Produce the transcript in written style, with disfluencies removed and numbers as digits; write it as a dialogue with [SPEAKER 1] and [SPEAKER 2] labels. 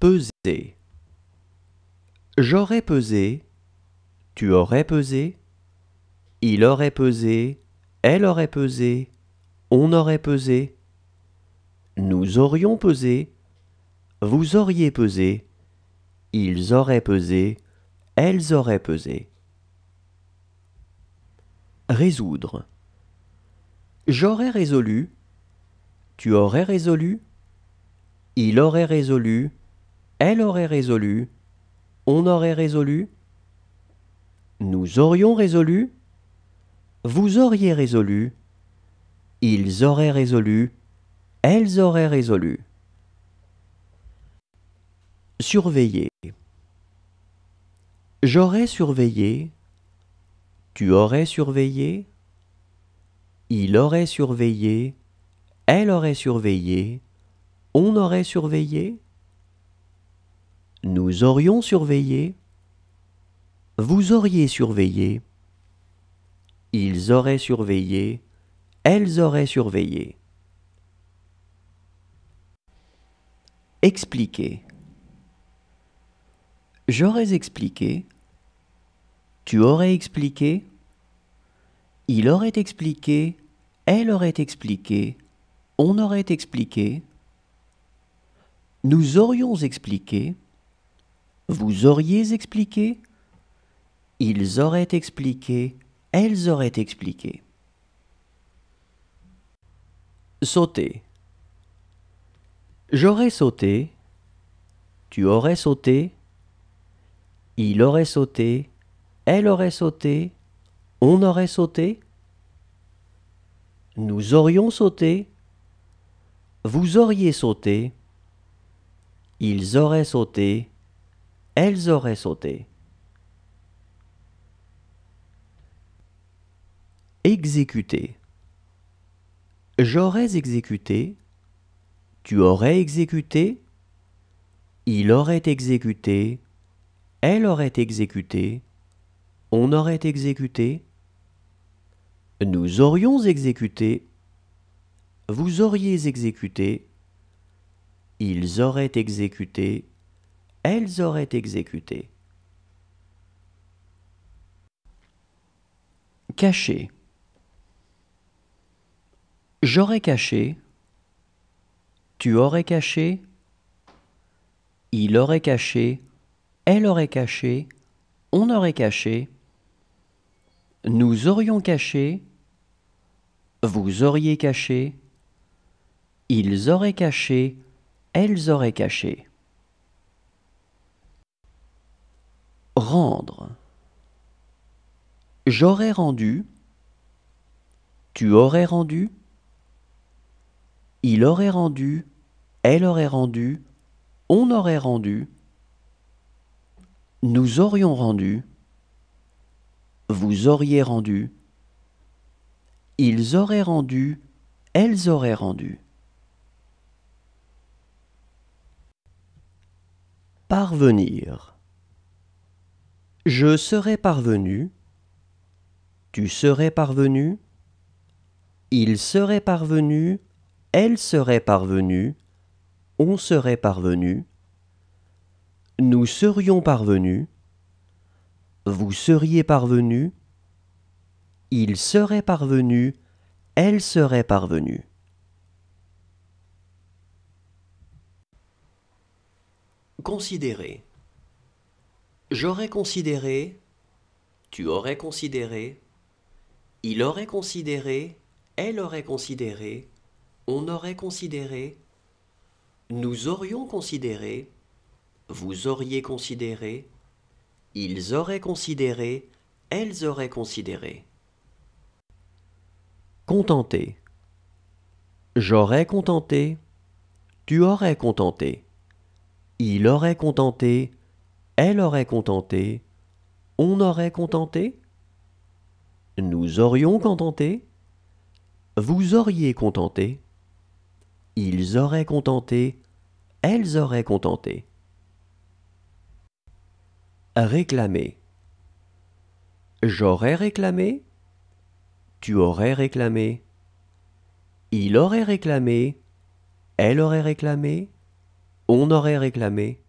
[SPEAKER 1] Peser. J'aurais pesé, tu aurais pesé, il aurait pesé, elle aurait pesé, on aurait pesé. Nous aurions pesé, vous auriez pesé, ils auraient pesé, elles auraient pesé. Résoudre. J'aurais résolu, tu aurais résolu, il aurait résolu, elle aurait résolu, on aurait résolu. Nous aurions résolu, vous auriez résolu, ils auraient résolu, elles auraient résolu. Surveiller. J'aurais surveillé, tu aurais surveillé, il aurait surveillé, elle aurait surveillé, on aurait surveillé. Nous aurions surveillé, vous auriez surveillé, ils auraient surveillé, elles auraient surveillé. Expliquer. J'aurais expliqué, tu aurais expliqué, il aurait expliqué, elle aurait expliqué, on aurait expliqué. Nous aurions expliqué, vous auriez expliqué, ils auraient expliqué, elles auraient expliqué. Sauter. J'aurais sauté, tu aurais sauté, il aurait sauté, elle aurait sauté, on aurait sauté. Nous aurions sauté, vous auriez sauté, ils auraient sauté, elles auraient sauté. Exécuter. J'aurais exécuté, tu aurais exécuté, il aurait exécuté, elle aurait exécuté, on aurait exécuté. Nous aurions exécuté, vous auriez exécuté, ils auraient exécuté, elles auraient exécuté. Cacher. J'aurais caché, tu aurais caché, il aurait caché, elle aurait caché, on aurait caché. Nous aurions caché, vous auriez caché, ils auraient caché, elles auraient caché. Rendre. J'aurais rendu, tu aurais rendu, il aurait rendu, elle aurait rendu, on aurait rendu. Nous aurions rendu, vous auriez rendu, ils auraient rendu, elles auraient rendu. Parvenir. Je serais parvenu, tu serais parvenu, il serait parvenu, elle serait parvenue, on serait parvenu. Nous serions parvenus, vous seriez parvenu, il serait parvenu, elle serait parvenue. Considérer. J'aurais considéré, tu aurais considéré, il aurait considéré, elle aurait considéré, on aurait considéré, nous aurions considéré, vous auriez considéré, ils auraient considéré, elles auraient considéré. Contenter. J'aurais contenté, tu aurais contenté, il aurait contenté, elle aurait contenté, on aurait contenté, nous aurions contenté, vous auriez contenté, ils auraient contenté, elles auraient contenté. Réclamer. J'aurais réclamé, tu aurais réclamé, il aurait réclamé, elle aurait réclamé, on aurait réclamé.